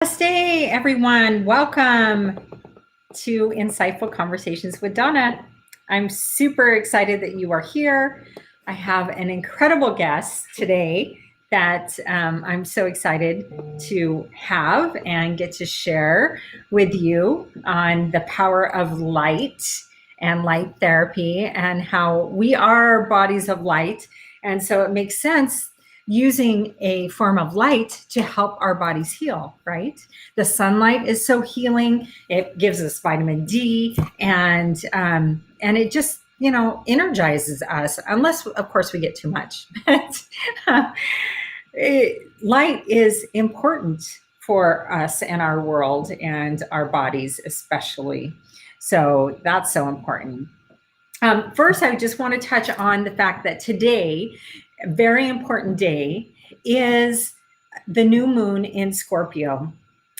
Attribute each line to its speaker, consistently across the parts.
Speaker 1: Namaste, everyone. Welcome to Insightful Conversations with Dawna. I'm super excited that you are here. I have an incredible guest today that I'm so excited to have and get to share with you on the power of light and light therapy and how we are bodies of light. And so it makes sense using a form of light to help our bodies heal, right? The sunlight is so healing. It gives us vitamin D, and it just energizes us. Unless, of course, we get too much. Light is important for us and our world and our bodies, especially. So that's so important. First, I just want to touch on the fact that today, a very important day, is the new moon in Scorpio.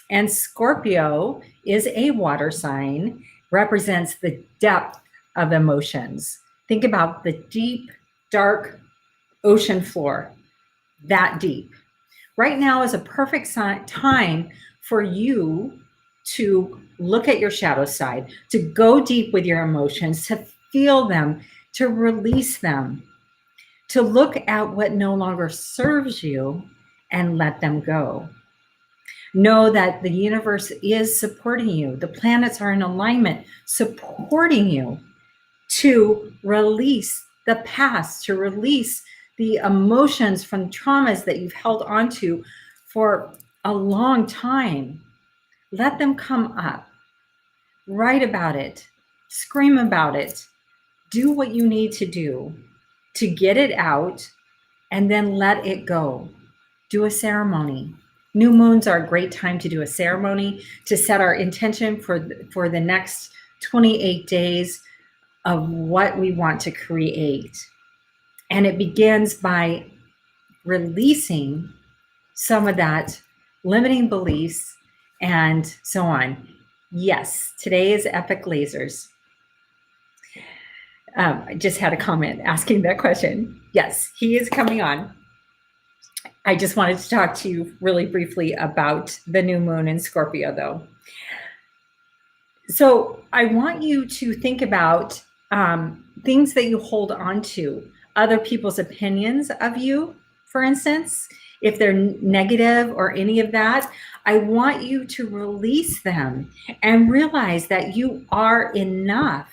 Speaker 1: And Scorpio is a water sign, represents the depth of emotions. Think about the deep, dark ocean floor, that deep. Right now is a perfect time for you to look at your shadow side, to go deep with your emotions, to feel them, to release them, to look at what no longer serves you and let them go. Know that the universe is supporting you. The planets are in alignment, supporting you to release the past, to release the emotions from traumas that you've held onto for a long time. Let them come up. Write about it. Scream about it. Do what you need to do to get it out and then let it go. Do a ceremony. New moons are a great time to do a ceremony, to set our intention for the next 28 days of what we want to create. And it begins by releasing some of that limiting beliefs and so on. Yes, today is Epoch Lasers. I just had a comment asking that question. Yes, he is coming on. I just wanted to talk to you really briefly about the new moon in Scorpio, though. So I want you to think about things that you hold on to, other people's opinions of you, for instance, if they're negative or any of that. I want you to release them and realize that you are enough.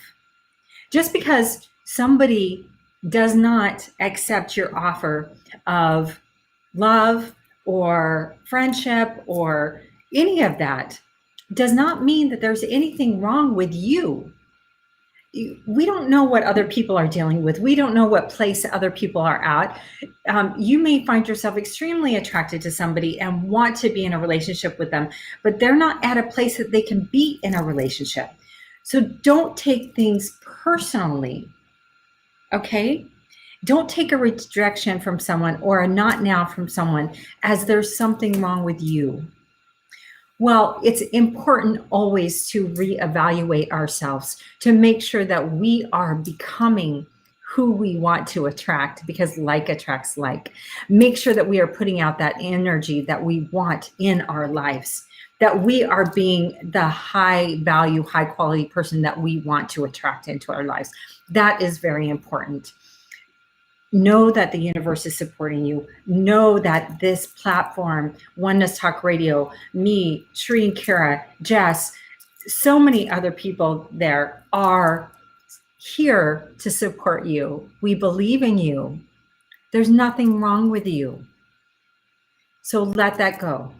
Speaker 1: Just because somebody does not accept your offer of love or friendship or any of that does not mean that there's anything wrong with you. We don't know what other people are dealing with. We don't know what place other people are at. You may find yourself extremely attracted to somebody and want to be in a relationship with them, but they're not at a place that they can be in a relationship. So don't take things personally, okay? Don't take a rejection from someone or a not now from someone as there's something wrong with you. Well, it's important always to reevaluate ourselves to make sure that we are becoming who we want to attract, because like attracts like. Make sure that we are putting out that energy that we want in our lives, that we are being the high value, high quality person that we want to attract into our lives. That is very important. Know that the universe is supporting you. Know that this platform, Oneness Talk Radio, me, Sri and Kira, Jess, so many other people there are here to support you. We believe in you. There's nothing wrong with you. So let that go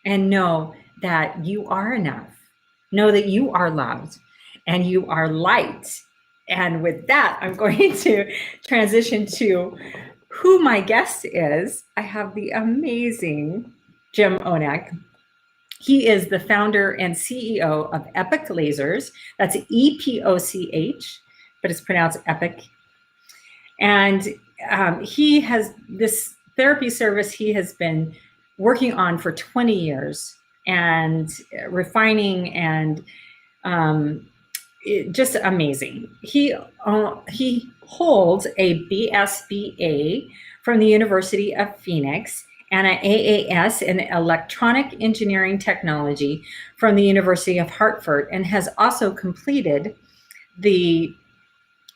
Speaker 1: and know that you are enough. Know that you are loved and you are light. And with that, I'm going to transition to who my guest is. I have the amazing Jim Ohneck. He is the founder and CEO of Epoch Lasers. That's EPOCH, but it's pronounced Epoch. And he has this therapy service he has been working on for 20 years and refining and just amazing. He holds a BSBA from the University of Phoenix, and an AAS in Electronic Engineering Technology from the University of Hartford, and has also completed the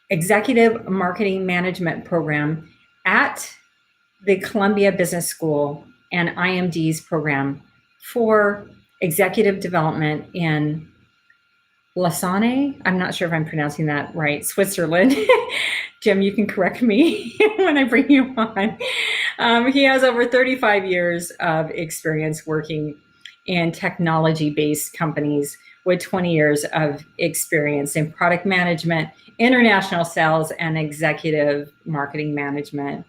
Speaker 1: Executive Marketing Management program at the Columbia Business School and IMD's program for executive development in Lausanne. I'm not sure if I'm pronouncing that right, Switzerland. Jim, you can correct me when I bring you on. He has over 35 years of experience working in technology-based companies with 20 years of experience in product management, international sales, and executive marketing management.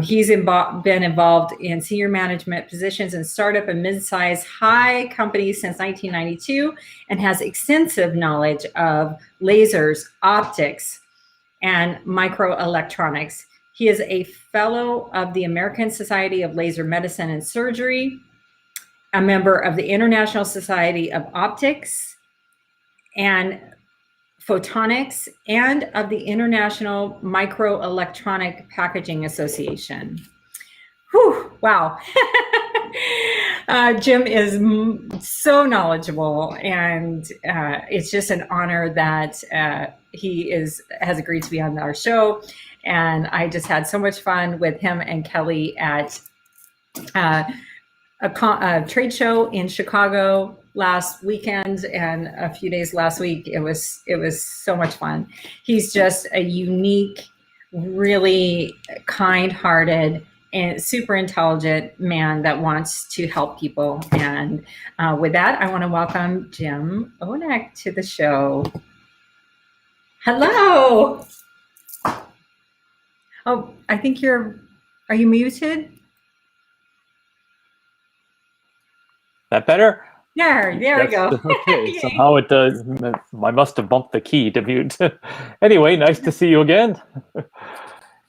Speaker 1: He's been involved in senior management positions in startup and mid-sized high companies since 1992 and has extensive knowledge of lasers, optics, and microelectronics. He is a fellow of the American Society of Laser Medicine and Surgery, a member of the International Society of Optics and Photonics, and of the International Microelectronic Packaging Association. Whew, wow. Jim is so knowledgeable, and it's just an honor that he has agreed to be on our show. And I just had so much fun with him and Kelly at a trade show in Chicago last weekend and a few days last week. It was so much fun. He's just a unique, really kind-hearted and super intelligent man that wants to help people. And with that, I want to welcome Jim Ohneck to the show. Hello. Oh, I think are you muted?
Speaker 2: That better?
Speaker 1: There we go.
Speaker 2: Okay, somehow it does. I must have bumped the key to mute. Anyway, nice to see you again.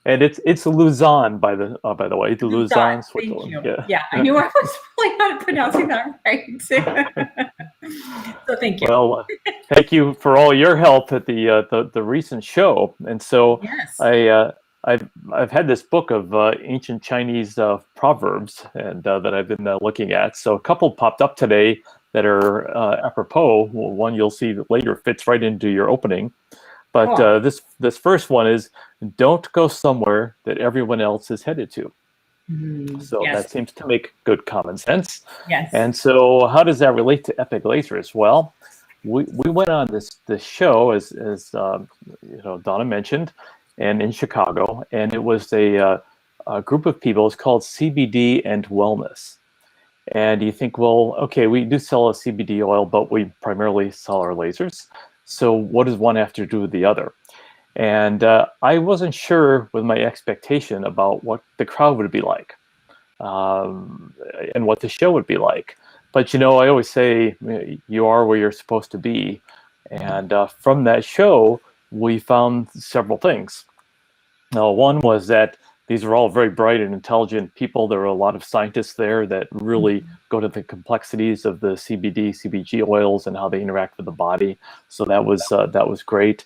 Speaker 2: And it's Lausanne, by the way, Lausanne, Switzerland.
Speaker 1: Thank you. Yeah, I knew I was really not pronouncing that right. So thank you.
Speaker 2: Well, thank you for all your help at the recent show. And so
Speaker 1: yes.
Speaker 2: I've had this book of ancient Chinese proverbs and that I've been looking at. So a couple popped up today that are apropos. One you'll see later fits right into your opening. But this first one is, don't go somewhere that everyone else is headed to. So
Speaker 1: yes.
Speaker 2: That seems to make good common sense.
Speaker 1: Yes.
Speaker 2: And so how does that relate to Epoch Lasers? Well, we went on this show, as Dawna mentioned, and in Chicago, and it was a group of people. It's called CBD and Wellness. And you think, well, okay, we do sell a CBD oil, but we primarily sell our lasers. So what does one have to do with the other? And I wasn't sure with my expectation about what the crowd would be like and what the show would be like. But, I always say you are where you're supposed to be. And from that show, we found several things. One was that these are all very bright and intelligent people. There are a lot of scientists there that really go to the complexities of the CBD, CBG oils and how they interact with the body. So that was great.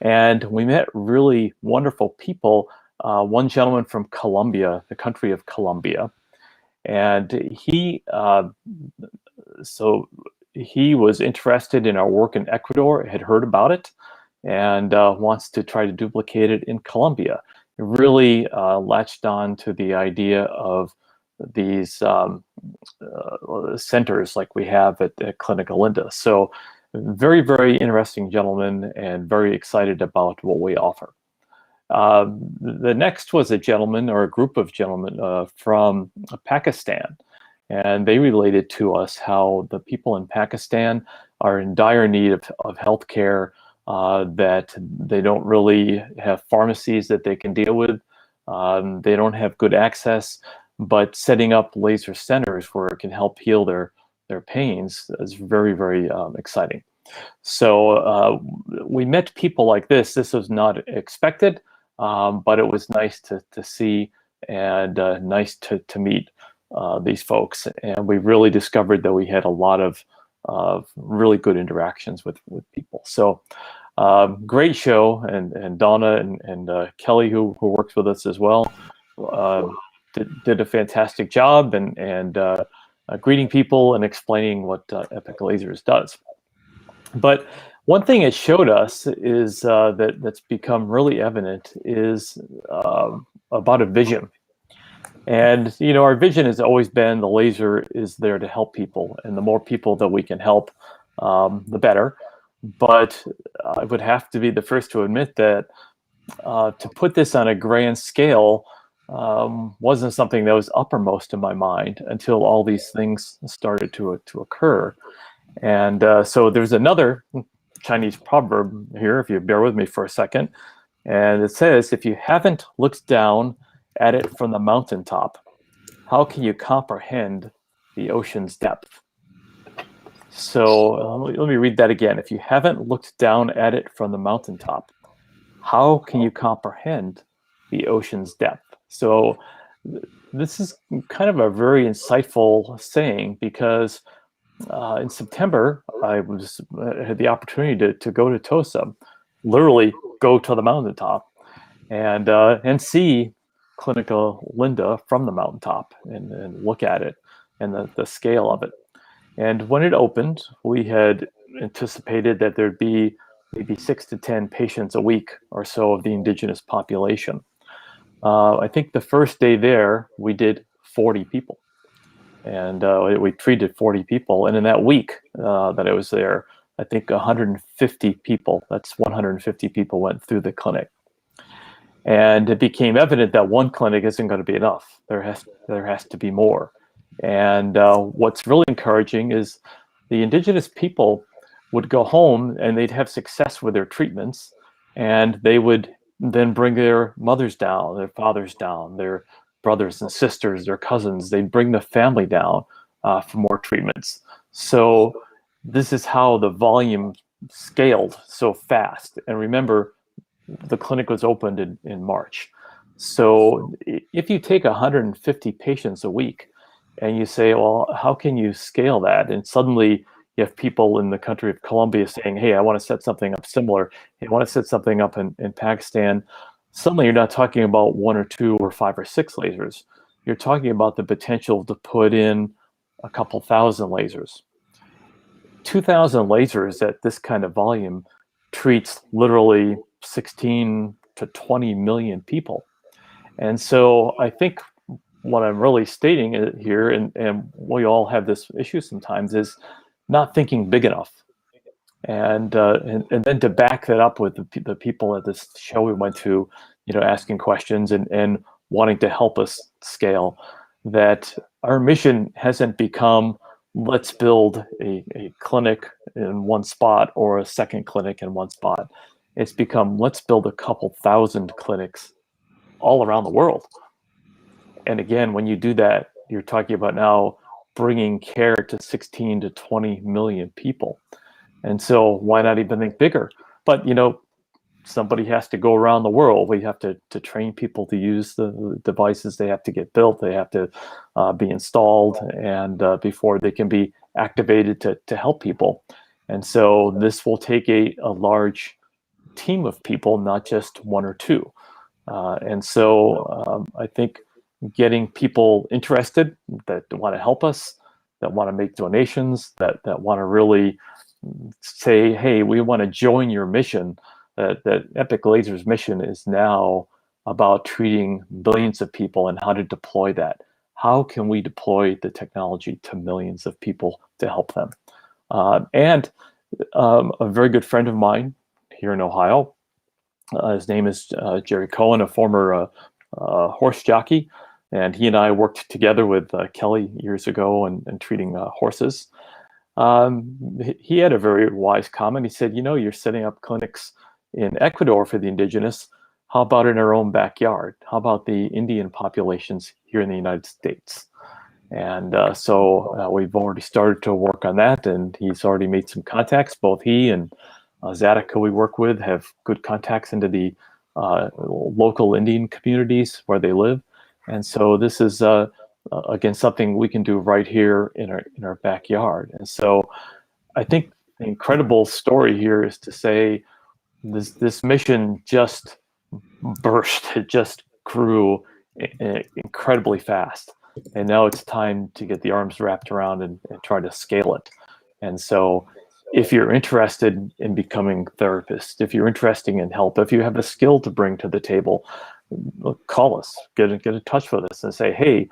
Speaker 2: And we met really wonderful people. One gentleman from Colombia, the country of Colombia, and he was interested in our work in Ecuador, had heard about it, and wants to try to duplicate it in Colombia. It really latched on to the idea of these centers like we have at Clinic Alinda. So very, very interesting gentleman and very excited about what we offer. The next was a gentleman or a group of gentlemen from Pakistan. And they related to us how the people in Pakistan are in dire need of health care, that they don't really have pharmacies that they can deal with. They don't have good access, but setting up laser centers where it can help heal their pains is very, very exciting. So we met people like this. This was not expected, but it was nice to see and nice to meet these folks. And we really discovered that we had a lot of really good interactions with people. So great show, and Dawna and Kelly who works with us as well. did a fantastic job and greeting people and explaining what Epoch Lasers does. But one thing it showed us is that's become really evident is about a vision. And our vision has always been the laser is there to help people, and the more people that we can help, the better. But I would have to be the first to admit that to put this on a grand scale wasn't something that was uppermost in my mind until all these things started to occur. And so there's another Chinese proverb here, if you bear with me for a second. And it says, if you haven't looked down at it from the mountaintop, how can you comprehend the ocean's depth? So let me read that again. If you haven't looked down at it from the mountaintop, how can you comprehend the ocean's depth? So this is kind of a very insightful saying, because in September, I had the opportunity to go to TOSA, literally go to the mountaintop and see Clinica Linda from the mountaintop and look at it and the scale of it. And when it opened, we had anticipated that there'd be maybe 6 to 10 patients a week or so of the indigenous population. I think the first day there, we did 40 people. And we treated 40 people. And in that week that I was there, I think 150 people, that's 150 people went through the clinic. And it became evident that one clinic isn't going to be enough. There has to be more. And what's really encouraging is the indigenous people would go home and they'd have success with their treatments, and they would then bring their mothers down, their fathers down, their brothers and sisters, their cousins. They'd bring the family down for more treatments. So this is how the volume scaled so fast. And remember, the clinic was opened in March. So if you take 150 patients a week and you say, well, how can you scale that? And suddenly you have people in the country of Colombia saying, hey, I want to set something up similar. Hey, I want to set something up in Pakistan. Suddenly you're not talking about 1 or 2 or 5 or 6 lasers. You're talking about the potential to put in a couple thousand lasers. 2,000 lasers at this kind of volume treats literally 16 to 20 million people. And so I think what I'm really stating here, and we all have this issue sometimes, is not thinking big enough. And then to back that up with the people at this show we went to, asking questions and wanting to help us scale, that our mission hasn't become, let's build a clinic in one spot or a second clinic in one spot. It's become, let's build a couple thousand clinics all around the world. And again, when you do that, you're talking about now bringing care to 16 to 20 million people. And so why not even think bigger? But, somebody has to go around the world. We have to train people to use the devices. They have to get built. They have to be installed, and before they can be activated to help people. And so this will take a large team of people, not just 1 or 2. And so I think getting people interested that want to help us, that want to make donations, that want to really say, hey, we want to join your mission. That Epoch Lasers mission is now about treating billions of people and how to deploy that. How can we deploy the technology to millions of people to help them? And a very good friend of mine here in Ohio, his name is Jerry Cohen, a former horse jockey, and he and I worked together with Kelly years ago and treating horses. He had a very wise comment. He said, you're setting up clinics in Ecuador for the indigenous. How about in our own backyard? How about the Indian populations here in the United States? And so we've already started to work on that, and he's already made some contacts. Both he and Zadok, who we work with, have good contacts into the local Indian communities where they live. And so this is, again, something we can do right here in our backyard. And so I think the incredible story here is to say this mission just burst. It just grew, incredibly fast. And now it's time to get the arms wrapped around and try to scale it. And so if you're interested in becoming a therapist, if you're interested in help, if you have a skill to bring to the table, call us, get in touch with us and say, hey,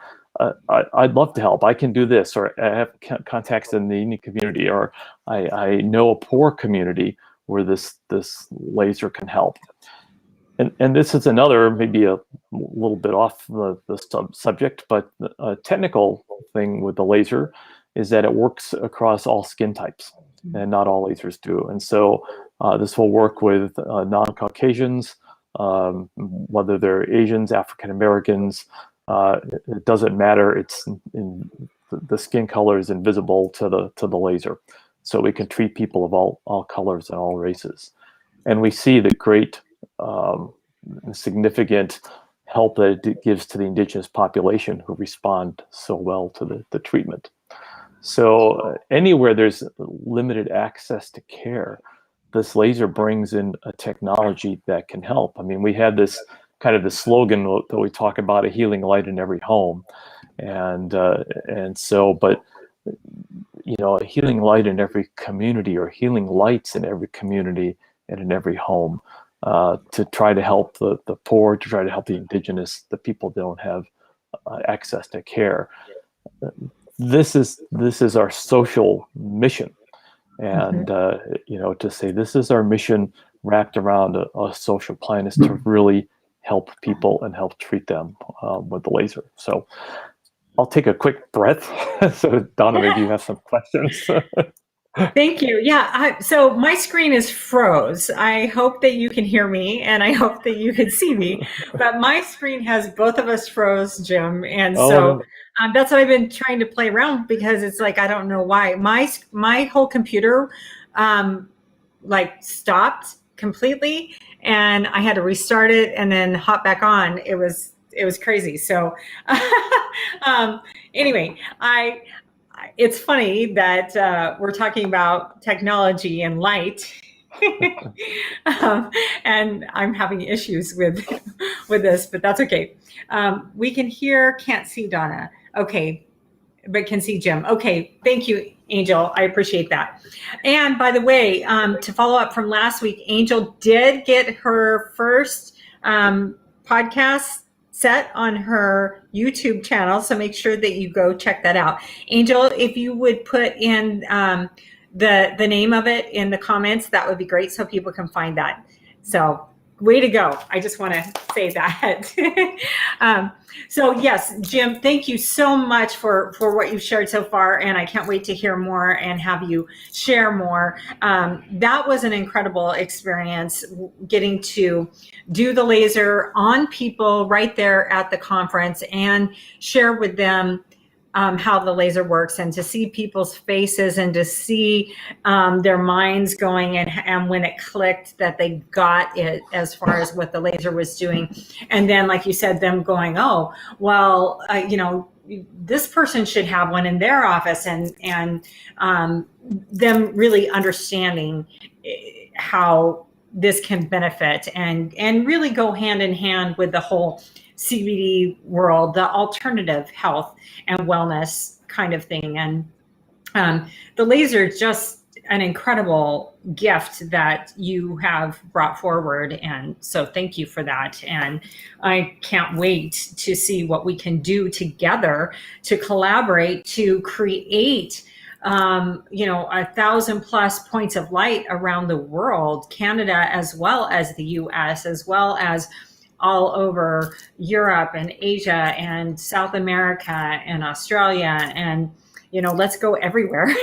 Speaker 2: I'd love to help. I can do this, or I have contacts in the Indian community, or I know a poor community where this laser can help. And this is another, maybe a little bit off the subject, but a technical thing with the laser is that it works across all skin types, and not all lasers do. And so this will work with non-Caucasians, whether they're Asians, African Americans, it doesn't matter. It's the skin color is invisible to the laser, so we can treat people of all colors and all races. And we see the great significant help that it gives to the indigenous population who respond so well to the treatment. So anywhere there's limited access to care, this laser brings in a technology that can help. I mean, we had this kind of the slogan that we talk about, a healing light in every home. And so, but you know, a healing light in every community, or healing lights in every community and in every home, to try to help the poor, to try to help the indigenous, the people that don't have access to care. This is our social mission. And you know, to say this is our mission wrapped around a social plan is to really help people and help treat them with the laser. So I'll take a quick breath. So Dawna, maybe you have some questions.
Speaker 1: Thank you. Yeah. So my screen is froze. I hope that you can hear me, and I hope that you can see me. But my screen has both of us froze, Jim, and so that's what I've been trying to play around, because it's like I don't know why my whole computer like stopped completely, and I had to restart it and then hop back on. It was crazy. So anyway, it's funny that we're talking about technology and light, and I'm having issues with this, but that's okay. We can hear, can't see Dawna. Okay, but can see Jim. Okay, thank you, Angel. I appreciate that. And by the way, to follow up from last week, Angel did get her first podcast set on her YouTube channel, so make sure that you go check that out. Angel, if you would put in the name of it in the comments, that would be great, so people can find that. So way to go. I just want to say that. So yes, Jim, thank you so much for what you've shared so far, and I can't wait to hear more and have you share more. That was an incredible experience, getting to do the laser on people right there at the conference and share with them how the laser works, and to see people's faces, and to see their minds going, and when it clicked that they got it as far as what the laser was doing. And then, like you said, them going, oh, well, you know, this person should have one in their office, and them really understanding how this can benefit and really go hand in hand with the whole CBD world, the alternative health and wellness kind of thing. And the laser is just an incredible gift that you have brought forward. And so thank you for that. And I can't wait to see what we can do together to collaborate to create you know, 1,000+ points of light around the world, Canada, as well as the US, as well as all over Europe and Asia and South America and Australia. And, you know, let's go everywhere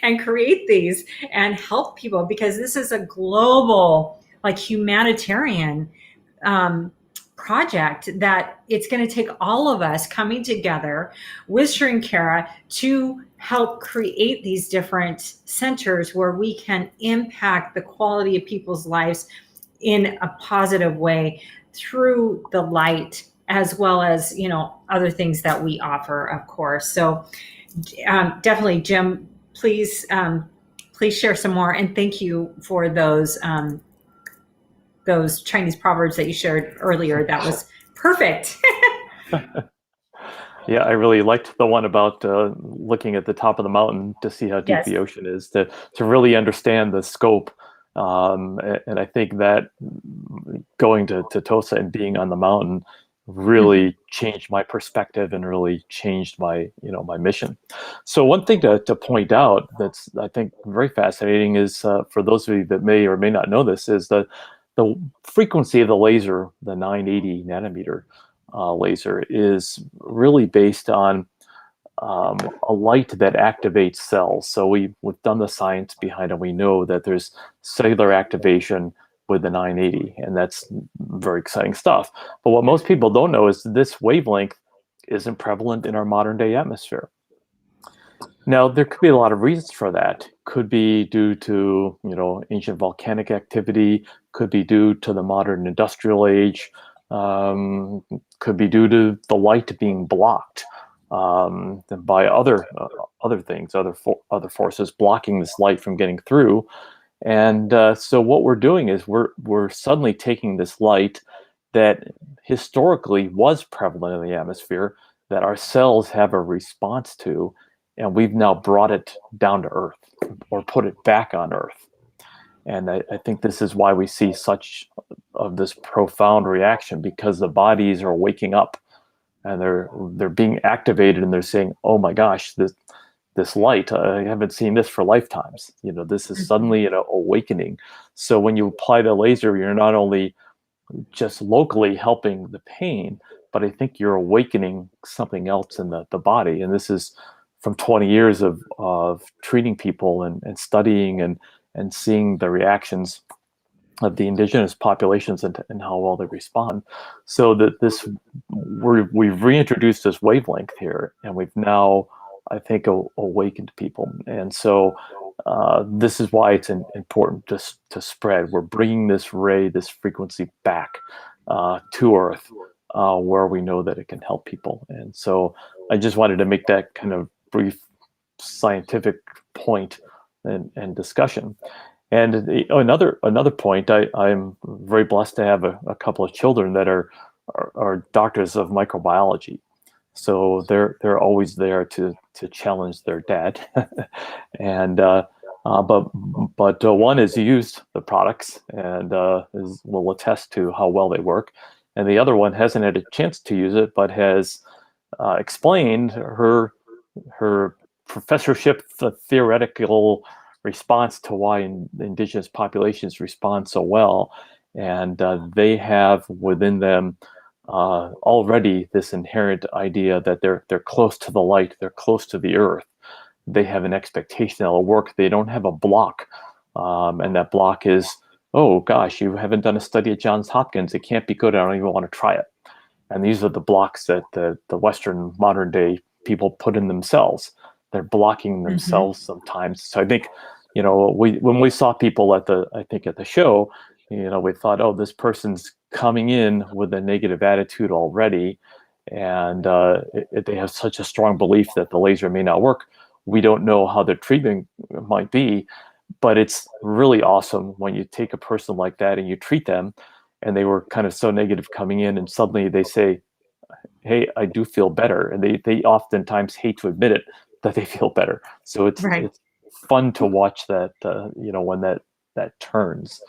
Speaker 1: and create these and help people, because this is a global, like, humanitarian project that it's going to take all of us coming together with Shrinkara to help create these different centers where we can impact the quality of people's lives in a positive way through the light, as well as, you know, other things that we offer, of course. So definitely, Jim, please share some more, and thank you for those Chinese proverbs that you shared earlier. That was perfect.
Speaker 2: Yeah, I really liked the one about looking at the top of the mountain to see how deep
Speaker 1: Yes.
Speaker 2: the ocean is, to really understand the scope. And I think that going to Tosa and being on the mountain
Speaker 1: Mhm.
Speaker 2: really changed my perspective and really changed my, my mission. So one thing to point out that's, I think, very fascinating is, for those of you that may or may not know this, is the frequency of the laser, the 980 nanometer laser, is really based on a light that activates cells. So we've done the science behind it. We know that there's cellular activation with the 980, and that's very exciting stuff. But what most people don't know is this wavelength isn't prevalent in our modern day atmosphere. Now, there could be a lot of reasons for that. Could be due to, ancient volcanic activity, could be due to the modern industrial age, could be due to the light being blocked by other things, other forces blocking this light from getting through. And so what we're doing is we're suddenly taking this light that historically was prevalent in the atmosphere, that our cells have a response to, and we've now brought it down to Earth, or put it back on Earth. And I think this is why we see such of this profound reaction, because the bodies are waking up and they're being activated, and they're saying, "Oh my gosh, this light, I haven't seen this for lifetimes." This is
Speaker 1: Mhm.
Speaker 2: suddenly an awakening. So when you apply the laser, you're not only just locally helping the pain, but I think you're awakening something else in the body. And this is from 20 years of treating people and studying and seeing the reactions of the indigenous populations and how well they respond. So that we've reintroduced this wavelength here, and we've now, I think, awakened people. And so this is why it's important to spread. We're bringing this ray, this frequency back to Earth, where we know that it can help people. And so I just wanted to make that kind of brief scientific point and discussion. And another point, I'm very blessed to have a couple of children that are doctors of microbiology. So they're always there to challenge their dad. And but one has used the products and will attest to how well they work, and the other one hasn't had a chance to use it, but has explained her professorship theoretical response to why indigenous populations respond so well. And they have within them already this inherent idea that they're close to the light, they're close to the earth. They have an expectation that'll work. They don't have a block, and that block is, oh gosh, you haven't done a study at Johns Hopkins. It can't be good. I don't even want to try it. And these are the blocks that the Western modern day people put in themselves. They're blocking
Speaker 1: Mhm.
Speaker 2: themselves sometimes. So I think, when we saw people at the show, we thought, oh, this person's coming in with a negative attitude already, and they have such a strong belief that the laser may not work. We don't know how the treatment might be, but it's really awesome when you take a person like that and you treat them, and they were kind of so negative coming in, and suddenly they say, hey, I do feel better. And they oftentimes hate to admit it, that they feel better. So
Speaker 1: Right.
Speaker 2: it's fun to watch that, when that turns.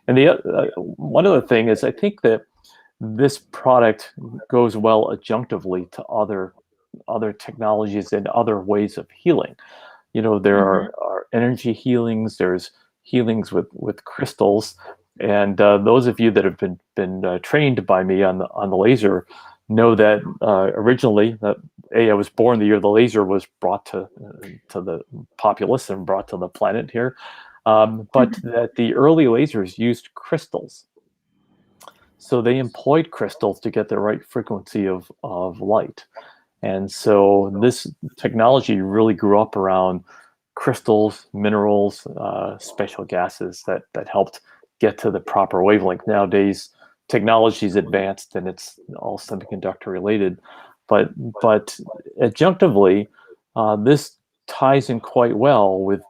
Speaker 2: And the one other thing is, I think that this product goes well adjunctively to other technologies and other ways of healing. There
Speaker 1: Mhm.
Speaker 2: are energy healings, there's healings with crystals, and those of you that have been trained by me on the laser know that originally, I was born the year the laser was brought to the populace and brought to the planet here, but that the early lasers used crystals. So they employed crystals to get the right frequency of light. And so this technology really grew up around crystals, minerals, special gases that helped get to the proper wavelength. Nowadays, technology is advanced and it's all semiconductor related, but adjunctively, this ties in quite well with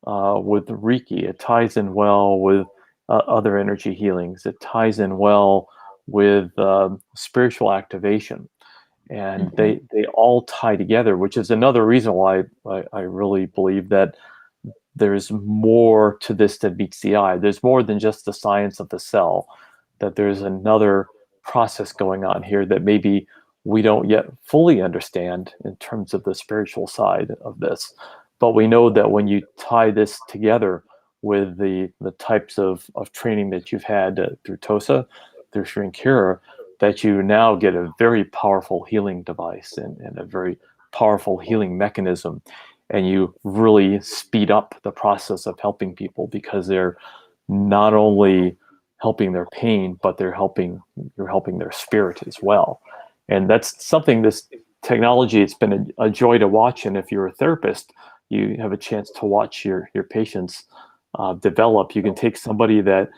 Speaker 2: Reiki. It ties in well with other energy healings. It ties in well with spiritual activation. And they all tie together, which is another reason why I really believe that there's more to this than meets the eye. There's more than just the science of the cell, that there's another process going on here that maybe we don't yet fully understand in terms of the spiritual side of this. But we know that when you tie this together with the types of training that you've had through TOSA, through Shrinkura, that you now get a very powerful healing device and a very powerful healing mechanism. And you really speed up the process of helping people, because they're not only helping their pain, but you're helping their spirit as well. And that's something, this technology, it's been a joy to watch. And if you're a therapist, you have a chance to watch your patients develop. You can take somebody that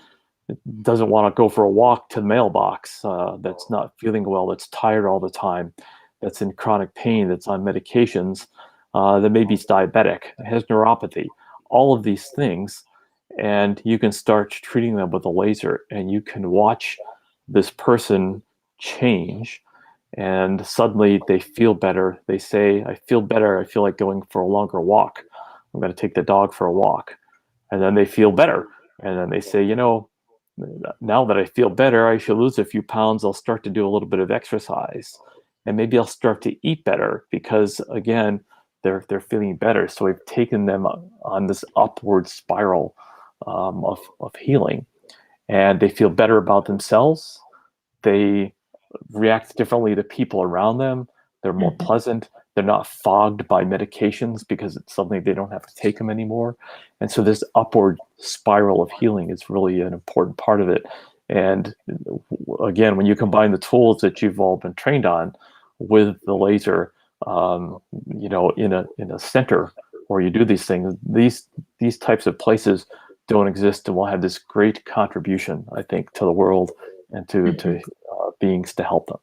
Speaker 2: doesn't want to go for a walk to the mailbox, that's not feeling well, that's tired all the time, that's in chronic pain, that's on medications, that maybe is diabetic, has neuropathy, all of these things, and you can start treating them with a laser, and you can watch this person change, and suddenly they feel better. They say, I feel better, I feel like going for a longer walk. I'm going to take the dog for a walk. And then they feel better. And then they say, now that I feel better, I should lose a few pounds. I'll start to do a little bit of exercise, and maybe I'll start to eat better, because again, they're feeling better. So we've taken them on this upward spiral of healing, and they feel better about themselves. They react differently to people around them. They're more pleasant. They're not fogged by medications, because it's something they don't have to take them anymore. And so this upward spiral of healing is really an important part of it. And again, when you combine the tools that you've all been trained on with the laser, in a center where you do these things, these types of places don't exist, and will have this great contribution, I think, to the world and to beings to help them.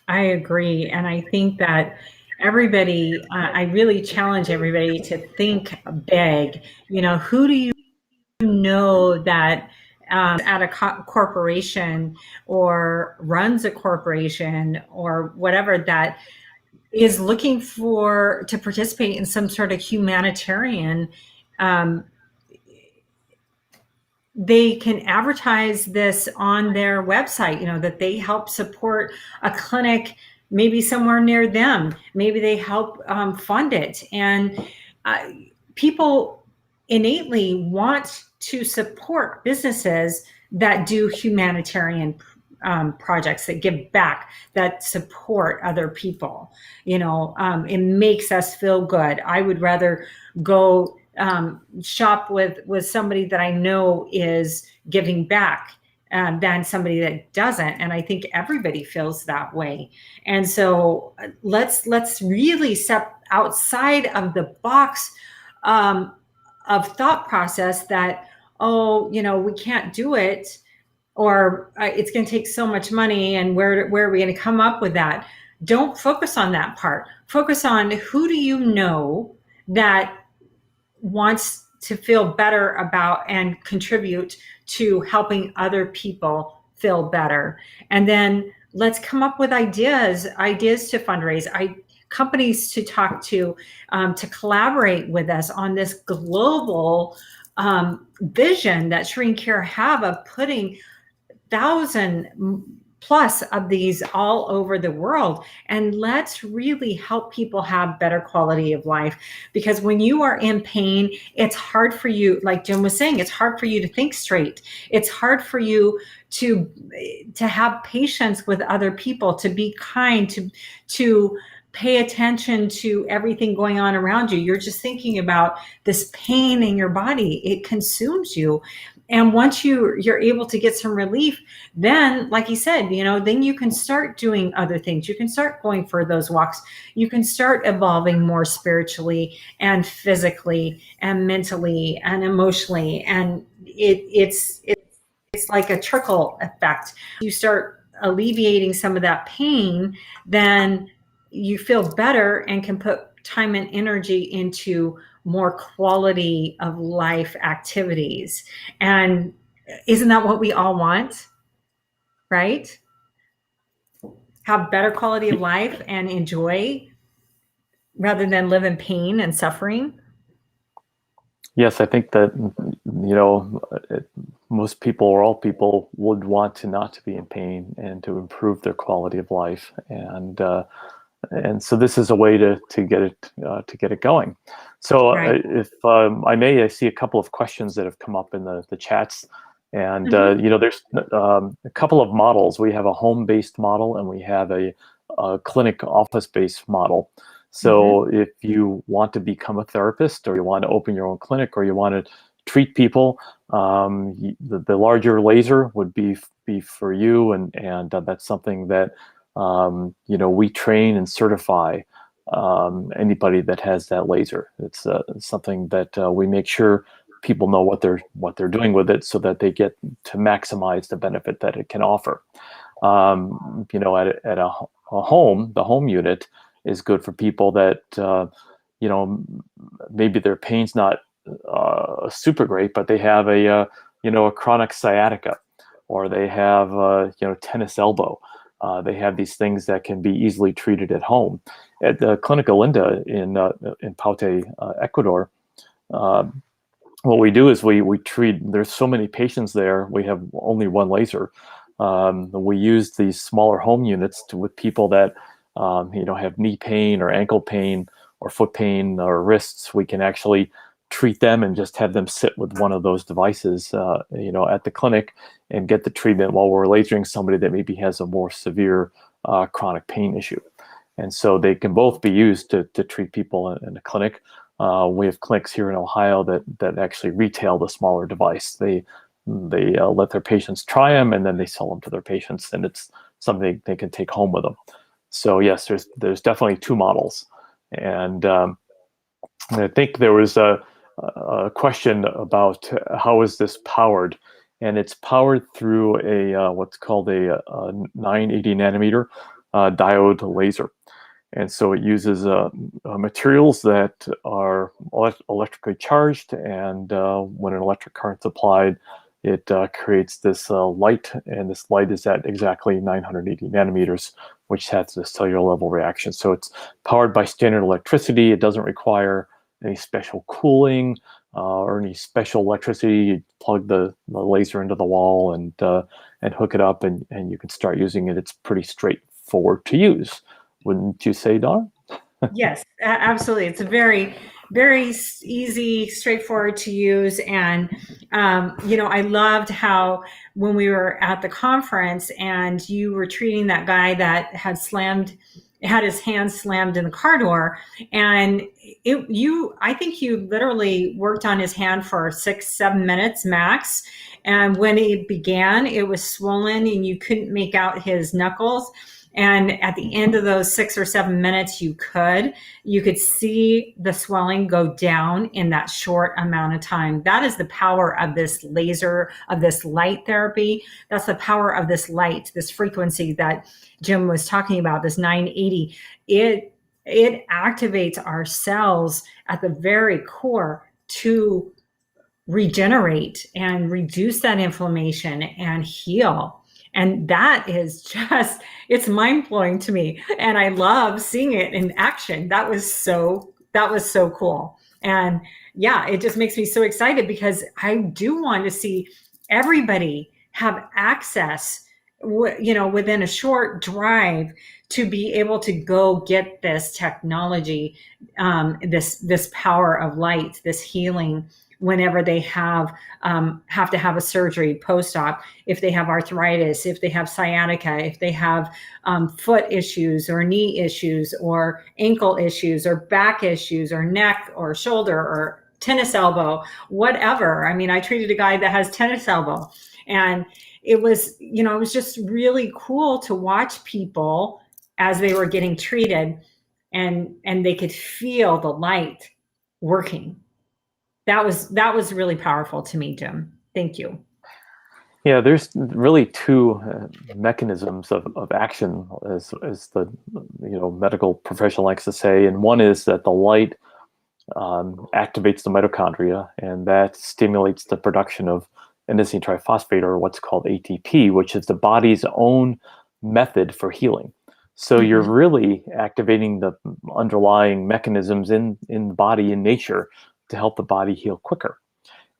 Speaker 1: I agree. And I think that everybody, I really challenge everybody to think big. Who do you know that at a corporation or runs a corporation or whatever, that is looking to participate in some sort of humanitarian, they can advertise this on their website, that they help support a clinic maybe somewhere near them. Maybe they help fund it. And people innately want to support businesses that do humanitarian projects, that give back, that support other people. It makes us feel good. I would rather go shop with somebody that I know is giving back than somebody that doesn't. And I think everybody feels that way. And so let's really step outside of the box of thought process that, we can't do it, or it's going to take so much money, and where are we going to come up with that? Don't focus on that part. Focus on, who do you know that wants to feel better about and contribute to helping other people feel better. And then let's come up with ideas to fundraise, companies to talk to collaborate with us on this global vision that Shrinkura have of putting 1,000 plus of these all over the world. And let's really help people have better quality of life. Because when you are in pain, it's hard for you, like Jim was saying, it's hard for you to think straight. It's hard for you to have patience with other people, to be kind, to pay attention to everything going on around you. You're just thinking about this pain in your body. It consumes you. And once you're able to get some relief, then, like he said, then you can start doing other things. You can start going for those walks. You can start evolving more spiritually and physically and mentally and emotionally. And it's like a trickle effect. You start alleviating some of that pain, then you feel better and can put time and energy into more quality of life activities. And isn't that what we all want? right? Have better quality of life and enjoy rather than live in pain and suffering.
Speaker 2: Yes, I think that, most people or all people would want to not to be in pain and to improve their quality of life. And so this is a way to get it going. So
Speaker 1: Right.
Speaker 2: if I may, I see a couple of questions that have come up in the chats, and there's a couple of models. We have a home-based model and we have a clinic office-based model. So if you want to become a therapist, or you want to open your own clinic, or you want to treat people, the larger laser would be for you, and that's something that we train and certify anybody that has that laser. It's something that we make sure people know what they're doing with it, so that they get to maximize the benefit that it can offer. At a home, the home unit is good for people that maybe their pain's not super great, but they have a chronic sciatica, or they have tennis elbow. They have these things that can be easily treated at home. At the Clínica Linda in Paute, Ecuador, what we do is we treat. There's so many patients there. We have only one laser. We use these smaller home units with people that have knee pain or ankle pain or foot pain or wrists. We can actually treat them and just have them sit with one of those devices, at the clinic, and get the treatment while we're lasering somebody that maybe has a more severe chronic pain issue. And so they can both be used to treat people in the clinic. We have clinics here in Ohio that actually retail the smaller device. They let their patients try them, and then they sell them to their patients, and it's something they can take home with them. So yes, there's definitely two models. And I think there was a question about how is this powered, and it's powered through a what's called a 980 nanometer diode laser. And so it uses materials that are electrically charged, and when an electric current's applied, it creates this light, and this light is at exactly 980 nanometers, which has a cellular level reaction. So it's powered by standard electricity. It doesn't require any special cooling or any special electricity. You plug the laser into the wall and hook it up, and you can start using it. It's pretty straightforward to use. Wouldn't you say, Dawna?
Speaker 1: Yes, absolutely. It's a very, very easy, straightforward to use. And, I loved how when we were at the conference and you were treating that guy that had his hand slammed in the car door, and I think you literally worked on his hand for 6-7 minutes max. And when it began, it was swollen and you couldn't make out his knuckles. And at the end of those 6 or 7 minutes, you could see the swelling go down in that short amount of time. That is the power of this laser, of this light therapy. That's the power of this light, this frequency that Jim was talking about, this 980. It activates our cells at the very core to regenerate and reduce that inflammation and heal. And that is just, it's mind blowing to me. And I love seeing it in action. That was so cool. And yeah, it just makes me so excited because I do want to see everybody have access, within a short drive to be able to go get this technology, this power of light, this healing, whenever they have to have a surgery post-op, if they have arthritis, if they have sciatica, if they have foot issues or knee issues or ankle issues or back issues or neck or shoulder or tennis elbow, whatever. I mean, I treated a guy that has tennis elbow, and it was just really cool to watch people as they were getting treated, and they could feel the light working. That was really powerful to me, Jim. Thank you.
Speaker 2: Yeah, there's really two mechanisms of action, as the medical profession likes to say, and one is that the light activates the mitochondria, and that stimulates the production of adenosine triphosphate, or what's called ATP, which is the body's own method for healing. So you're really activating the underlying mechanisms in the body, in nature, to help the body heal quicker.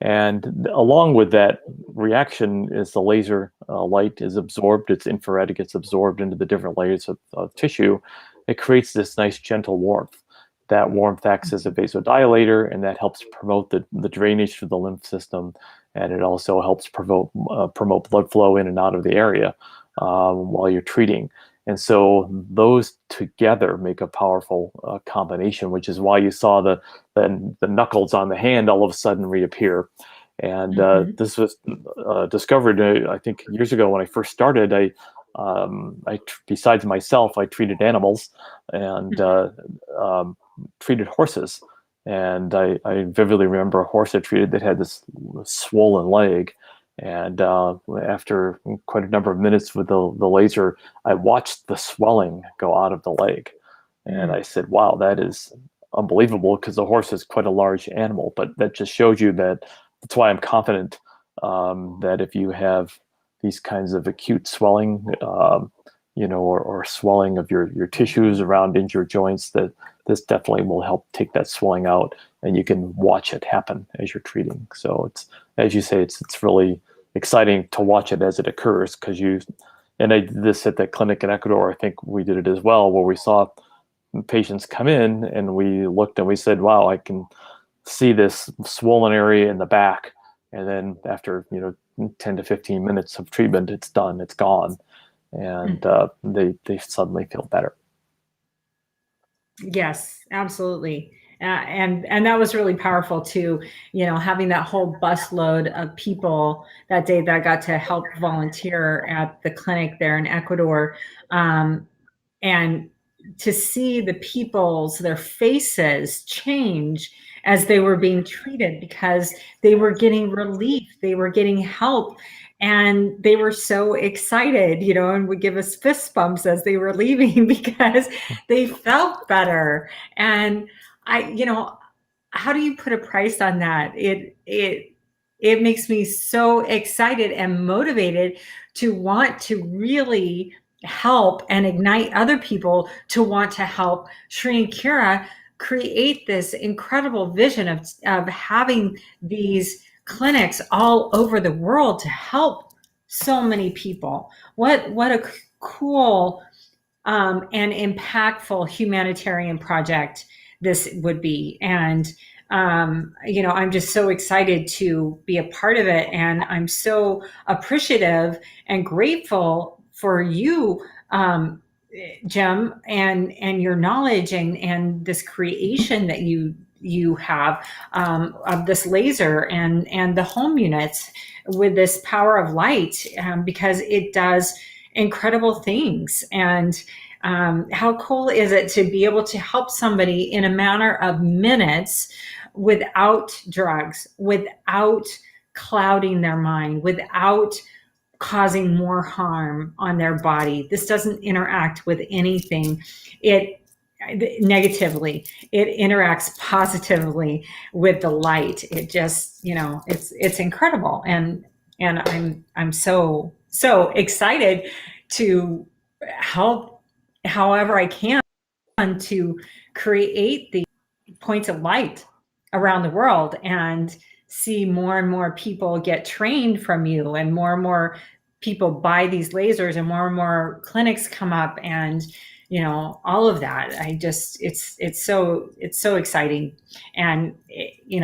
Speaker 2: And along with that reaction is the laser light is absorbed, it's infrared, it gets absorbed into the different layers of tissue. It creates this nice gentle warmth. That warmth acts as a vasodilator, and that helps promote the drainage through the lymph system. And it also helps promote blood flow in and out of the area while you're treating. And so those together make a powerful combination, which is why you saw the knuckles on the hand all of a sudden reappear. And this was discovered, I think, years ago when I first started. Besides myself, I treated animals and treated horses. And I vividly remember a horse I treated that had this swollen leg. And after quite a number of minutes with the laser, I watched the swelling go out of the leg. And I said, wow, that is unbelievable, because the horse is quite a large animal. But that just shows you that's why I'm confident that if you have these kinds of acute swelling, or swelling of your tissues around injured joints, that this definitely will help take that swelling out, and you can watch it happen as you're treating. So it's, as you say, it's really exciting to watch it as it occurs, because and I did this at the clinic in Ecuador. I think we did it as well, where we saw patients come in and we looked and we said, wow, I can see this swollen area in the back. And then after, 10 to 15 minutes of treatment, it's done, it's gone. And they suddenly feel better.
Speaker 1: Yes, absolutely. And that was really powerful too, having that whole busload of people that day that got to help volunteer at the clinic there in Ecuador. And to see their faces change as they were being treated, because they were getting relief, they were getting help, and they were so excited, and would give us fist bumps as they were leaving because they felt better. And how do you put a price on that? It makes me so excited and motivated to want to really help and ignite other people to want to help Sri and Kira create this incredible vision of having these clinics all over the world to help so many people. What a cool and impactful humanitarian project this would be. And I'm just so excited to be a part of it. And I'm so appreciative and grateful for you, Jim, and your knowledge and this creation that you have of this laser and the home units with this power of light, because it does incredible things. And how cool is it to be able to help somebody in a matter of minutes without drugs, without clouding their mind, without causing more harm on their body. This doesn't interact with anything negatively. It interacts positively with the light. It just, it's incredible. And I'm so excited to help however I can to create the points of light around the world and see more and more people get trained from you, and more people buy these lasers, and more clinics come up, and all of that. It's so exciting. And you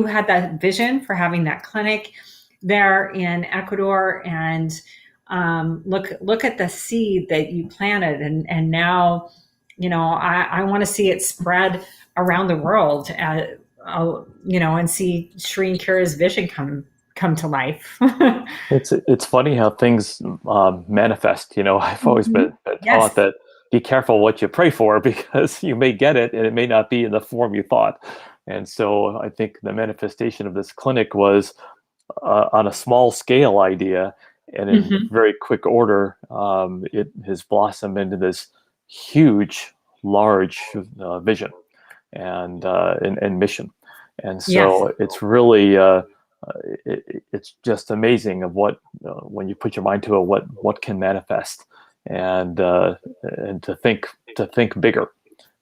Speaker 1: had that vision for having that clinic there in Ecuador, and look at the seed that you planted, and now I want to see it spread around the world, and see Sri and Kira's vision come to life.
Speaker 2: It's funny how things manifest. I've always been taught that be careful what you pray for, because you may get it and it may not be in the form you thought. And so I think the manifestation of this clinic was on a small scale idea, and in very quick order, it has blossomed into this huge, large vision and mission. And so it's really it's just amazing of what when you put your mind to it, what can manifest, and to think bigger,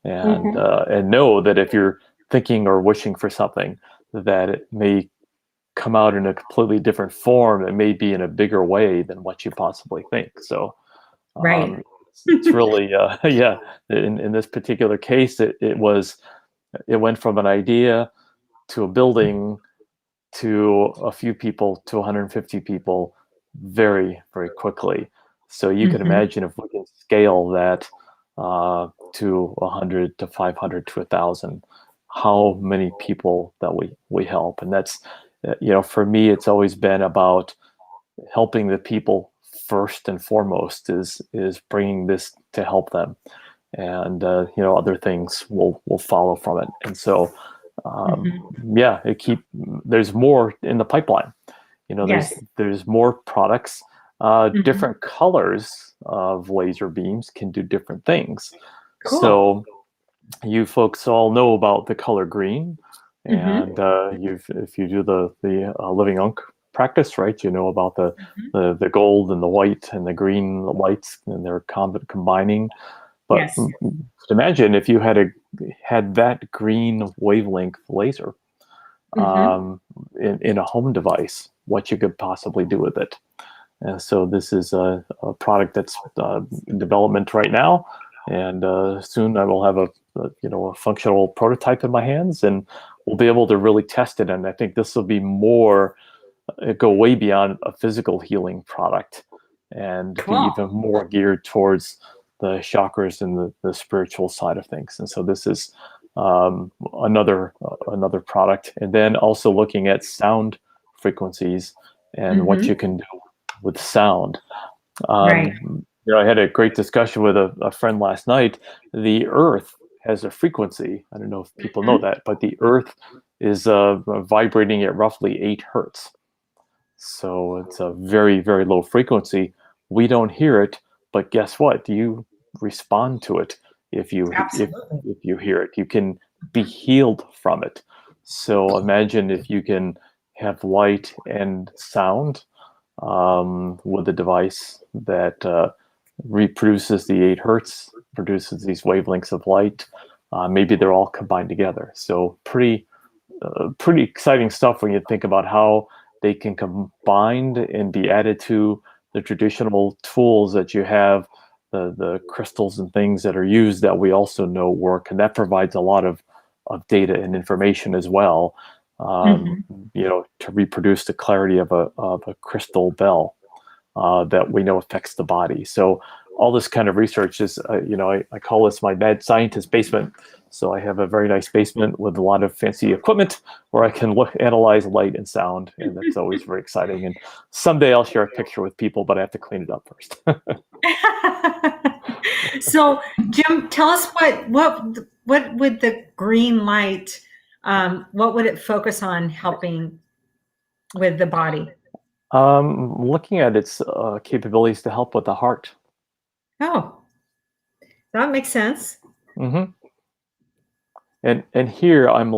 Speaker 2: and know that if you're thinking or wishing for something, that it may come out in a completely different form. It may be in a bigger way than what you possibly think. So
Speaker 1: Right.
Speaker 2: it's really yeah. In this particular case, it went from an idea to a building to a few people to 150 people very, very quickly. So you can
Speaker 1: Mm-hmm.
Speaker 2: imagine if we can scale that to 100 to 500 to 1,000, how many people that we help. And that's, for me, it's always been about helping the people first and foremost, is bringing this to help them. And, other things will follow from it. And so, yeah, there's more in the pipeline.
Speaker 1: Yes.
Speaker 2: There's more products.
Speaker 1: Mm-hmm.
Speaker 2: Different colors of laser beams can do different things.
Speaker 1: Cool.
Speaker 2: So you folks all know about the color green,
Speaker 1: Mm-hmm.
Speaker 2: and if you do the living unk practice, right, you know about
Speaker 1: Mm-hmm.
Speaker 2: the gold and the white and the green lights, and they're combining. But
Speaker 1: Yes.
Speaker 2: imagine if you had that green wavelength laser
Speaker 1: Mm-hmm.
Speaker 2: in a home device, what you could possibly do with it. And so this is a product that's in development right now, and soon I will have a functional prototype in my hands, and we'll be able to really test it. And I think this will be more go way beyond a physical healing product, and be
Speaker 1: Cool.
Speaker 2: even more geared towards the chakras and the spiritual side of things. And so this is another product, and then also looking at sound frequencies and what you
Speaker 1: Mm-hmm.
Speaker 2: can do with sound.
Speaker 1: Right.
Speaker 2: I had a great discussion with a friend last night. The Earth has a frequency. I don't know if people know
Speaker 1: Mm-hmm.
Speaker 2: that, but the Earth is vibrating at roughly 8 hertz. So it's a very, very low frequency. We don't hear it, but guess what? You respond to it.
Speaker 1: Absolutely.
Speaker 2: If you hear it, you can be healed from it. So imagine if you can have light and sound with a device that reproduces the 8 hertz, produces these wavelengths of light. Maybe they're all combined together. So pretty exciting stuff when you think about how they can combine and be added to the traditional tools that you have, the crystals and things that are used that we also know work, and that provides a lot of data and information as well. Um,
Speaker 1: Mm-hmm.
Speaker 2: to reproduce the clarity of a crystal bell that we know affects the body. So all this kind of research is, I call this my mad scientist basement. So I have a very nice basement with a lot of fancy equipment where I can analyze light and sound, and that's always very exciting. And someday I'll share a picture with people, but I have to clean it up first.
Speaker 1: So, Jim, tell us what would the green light, what would it focus on helping with the body?
Speaker 2: Looking at its capabilities to help with the heart.
Speaker 1: Oh, that makes sense.
Speaker 2: Hmm. And here I'm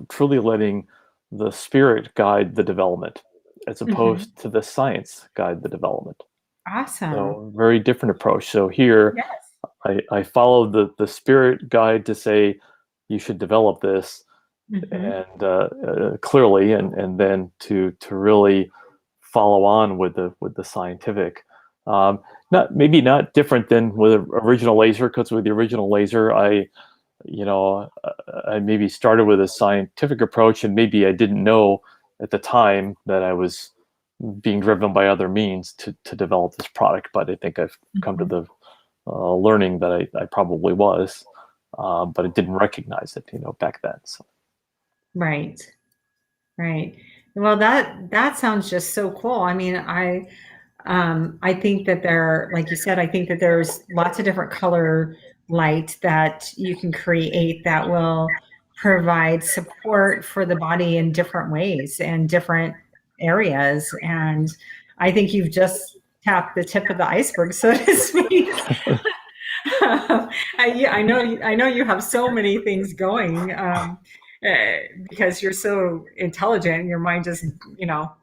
Speaker 2: truly letting the spirit guide the development, as
Speaker 1: Hmm.
Speaker 2: opposed to the science guide the development.
Speaker 1: Awesome.
Speaker 2: So very different approach. So here
Speaker 1: Yes.
Speaker 2: I follow the spirit guide to say you should develop this,
Speaker 1: Hmm.
Speaker 2: and clearly, and then to really follow on with the scientific. Not different than with the original laser, because with the original laser I maybe started with a scientific approach, and maybe I didn't know at the time that I was being driven by other means to develop this product. But I think I've come to
Speaker 1: Hmm.
Speaker 2: the learning that I probably was, but I didn't recognize it, back then. So.
Speaker 1: Right. Right. Well, that sounds just so cool. I mean, I think that like you said, I think that there's lots of different color light that you can create that will provide support for the body in different ways and different areas. And I think you've just tapped the tip of the iceberg, so to speak. I know you have so many things going. because you're so intelligent and your mind just,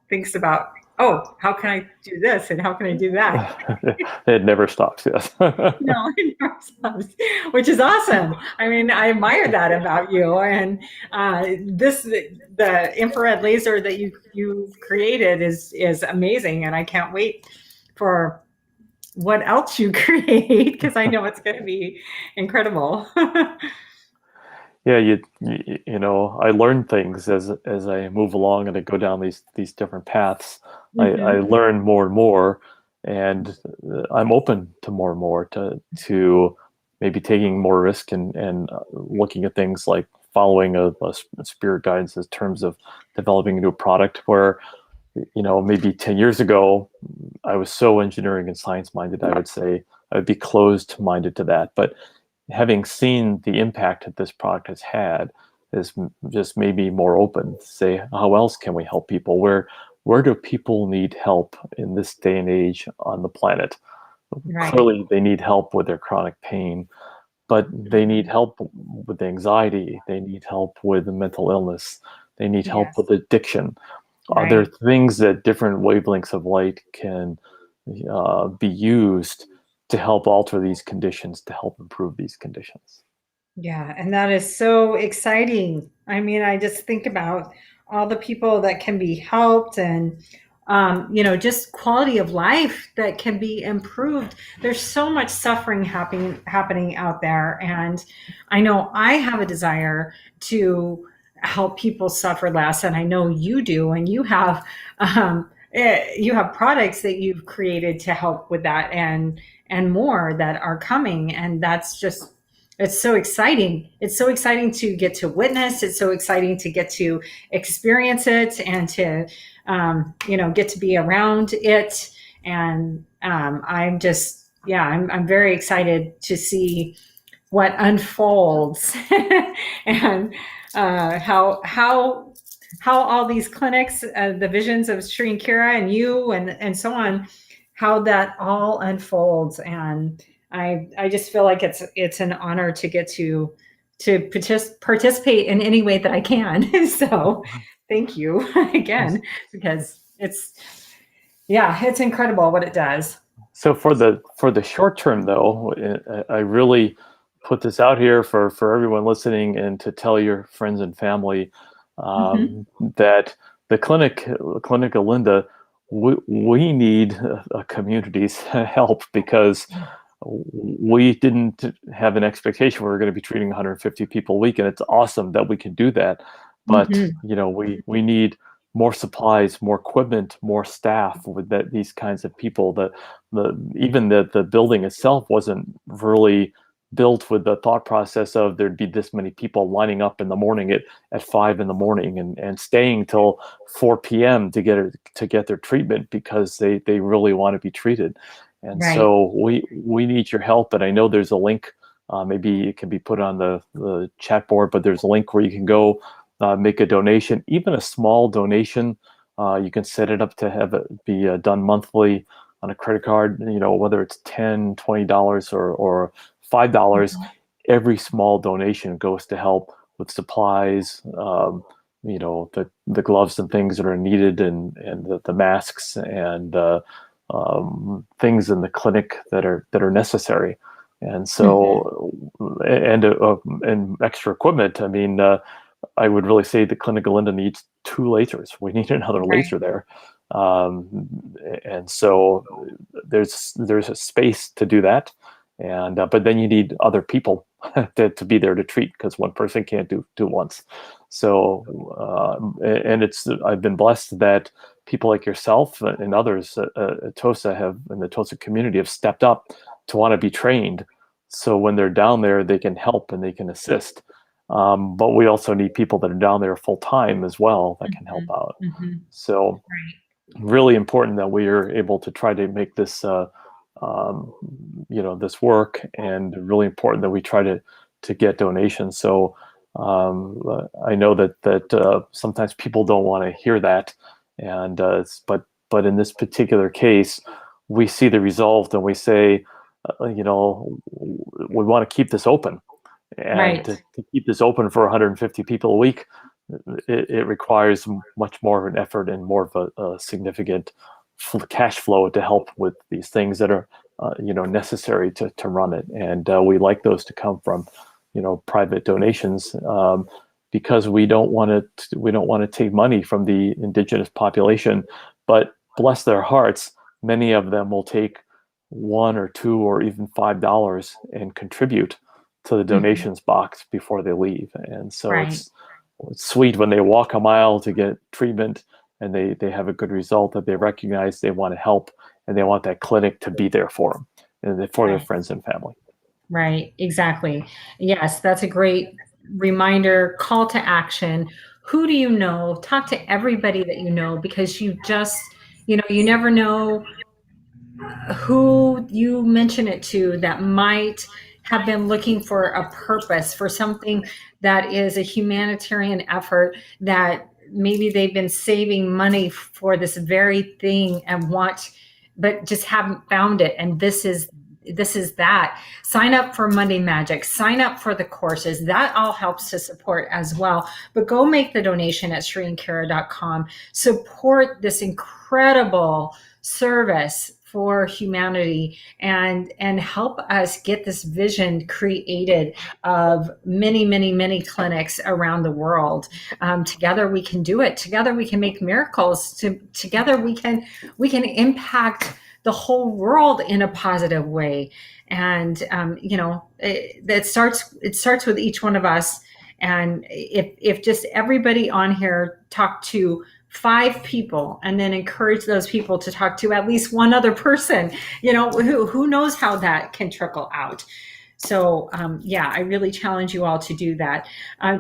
Speaker 1: thinks about, oh, how can I do this and how can I do that?
Speaker 2: It never stops. Yes.
Speaker 1: No, it never stops, which is awesome. I mean, I admire that about you. And the infrared laser that you've created is amazing, and I can't wait for what else you create because I know it's going to be incredible.
Speaker 2: Yeah, I learn things as I move along and I go down these different paths. I
Speaker 1: Hmm.
Speaker 2: learn more and more, and I'm open to more and more to maybe taking more risk and looking at things like following a spirit guidance in terms of developing a new product. Where maybe 10 years ago I was so engineering and science minded, I would say I would be closed minded to that, but having seen the impact that this product has had is just made me more open to say, how else can we help people? Where do people need help in this day and age on the planet?
Speaker 1: Right.
Speaker 2: Clearly, they need help with their chronic pain, but they need help with anxiety. They need help with mental illness. They need help
Speaker 1: Yes.
Speaker 2: with addiction. Are there
Speaker 1: Right.
Speaker 2: things that different wavelengths of light can be used to help alter these conditions, to help improve these conditions?
Speaker 1: Yeah, and that is so exciting. I mean, I just think about all the people that can be helped and just quality of life that can be improved. There's so much suffering happening out there, and I know I have a desire to help people suffer less, and I know you do, and you have products that you've created to help with that and more that are coming, and that's just it's so exciting. It's so exciting to get to witness. It's so exciting to get to experience it and to, get to be around it. And I'm just, yeah, I'm very excited to see what unfolds and how all these clinics, the visions of Sri and Kira and you and so on, how that all unfolds. And I just feel like it's an honor to get to participate in any way that I can. So thank you again because it's incredible what it does.
Speaker 2: So for the short term, though, I really put this out here for everyone listening and to tell your friends and family
Speaker 1: Hmm.
Speaker 2: that the clinic of Linda, we need a community's help because we didn't have an expectation we were going to be treating 150 people a week, and it's awesome that we can do that. But
Speaker 1: Hmm.
Speaker 2: we need more supplies, more equipment, more staff with these kinds of people. Even the building itself wasn't really built with the thought process of there'd be this many people lining up in the morning at 5 in the morning and staying till 4 p.m. to get their treatment because they really want to be treated. And
Speaker 1: Right.
Speaker 2: so we need your help. And I know there's a link. Maybe it can be put on the chat board, but there's a link where you can go make a donation, even a small donation. You can set it up to have it be done monthly on a credit card, whether it's $10, $20 or $5. Every small donation goes to help with supplies, the gloves and things that are needed, and the masks and things in the clinic that are necessary. And
Speaker 1: Hmm.
Speaker 2: so, and extra equipment. I mean, I would really say the clinical Linda needs 2 lasers. We need another
Speaker 1: Right.
Speaker 2: laser there. Um, and so there's a space to do that. And but then you need other people to be there to treat because one person can't do once. So and I've been blessed that people like yourself and others at TOSA have in the TOSA community have stepped up to want to be trained. So when they're down there, they can help and they can assist. But we also need people that are down there full time as well that can help
Speaker 1: Hmm.
Speaker 2: out.
Speaker 1: Hmm.
Speaker 2: So
Speaker 1: Right.
Speaker 2: really important that we are able to try to make this, this work, and really important that we try to get donations. So I know that sometimes people don't want to hear that, and but in this particular case, we see the result and we say, we want to keep this open. And
Speaker 1: Right.
Speaker 2: to keep this open for 150 people a week, it requires much more of an effort and more of a significant cash flow to help with these things that are necessary to run it. And we like those to come from private donations, because we don't want to take money from the indigenous population, but bless their hearts, many of them will take $1 or $2 or even $5 and contribute to the donations box before they leave. And so
Speaker 1: Right.
Speaker 2: it's sweet when they walk a mile to get treatment and they have a good result, that they recognize they want to help and they want that clinic to be there for them and for their friends and family.
Speaker 1: Right, exactly. Yes, that's a great reminder, call to action. Who do you know? Talk to everybody that you know, because you just, you never know who you mention it to that might have been looking for a purpose, for something that is a humanitarian effort, that maybe they've been saving money for this very thing and but just haven't found it. And this is that. Sign up for Monday Magic, sign up for the courses. That all helps to support as well. But go make the donation at ShreeandKara.com. Support this incredible service for humanity, and help us get this vision created of many, many, many clinics around the world. Together we can do it. Together we can make miracles. Together we can impact the whole world in a positive way. And it starts with each one of us. And if just everybody on here talked to 5 people and then encourage those people to talk to at least one other person, who knows how that can trickle out. So I really challenge you all to do that.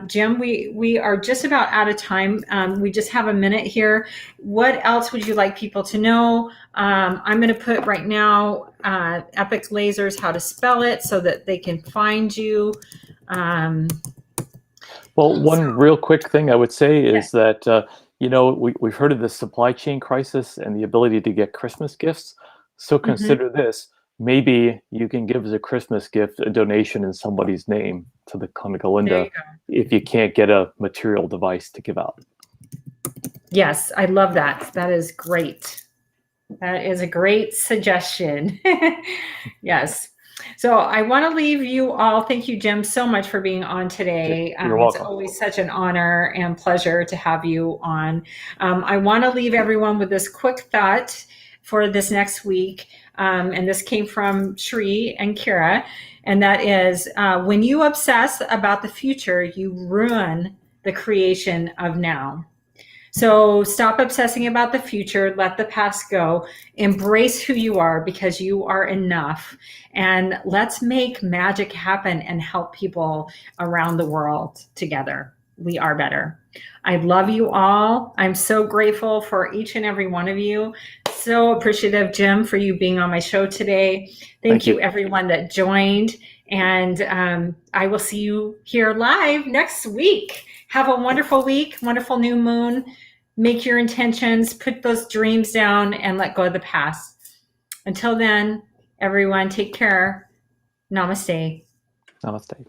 Speaker 1: Jim, we are just about out of time. We just have a minute here. What else would you like people to know? I'm going to put right now Epoch Lasers, how to spell it, so that they can find you.
Speaker 2: Well, one real quick thing I would say is that we've heard of the supply chain crisis and the ability to get Christmas gifts. So consider this. Maybe you can give as a Christmas gift a donation in somebody's name to the Clinical Linda if you can't get a material device to give out.
Speaker 1: Yes, I love that. That is great. That is a great suggestion. Yes. So I want to leave you all. Thank you, Jim, so much for being on today.
Speaker 2: You're welcome.
Speaker 1: It's always such an honor and pleasure to have you on. I want to leave everyone with this quick thought for this next week. And this came from Shree and Kira. And that is, when you obsess about the future, you ruin the creation of now. So stop obsessing about the future, let the past go, embrace who you are, because you are enough. And let's make magic happen and help people around the world together. We are better. I love you all. I'm so grateful for each and every one of you. So appreciative, Jim, for you being on my show today. Thank you, everyone that joined. And I will see you here live next week. Have a wonderful week, wonderful new moon. Make your intentions, put those dreams down, and let go of the past. Until then, everyone, take care. Namaste.
Speaker 2: Namaste.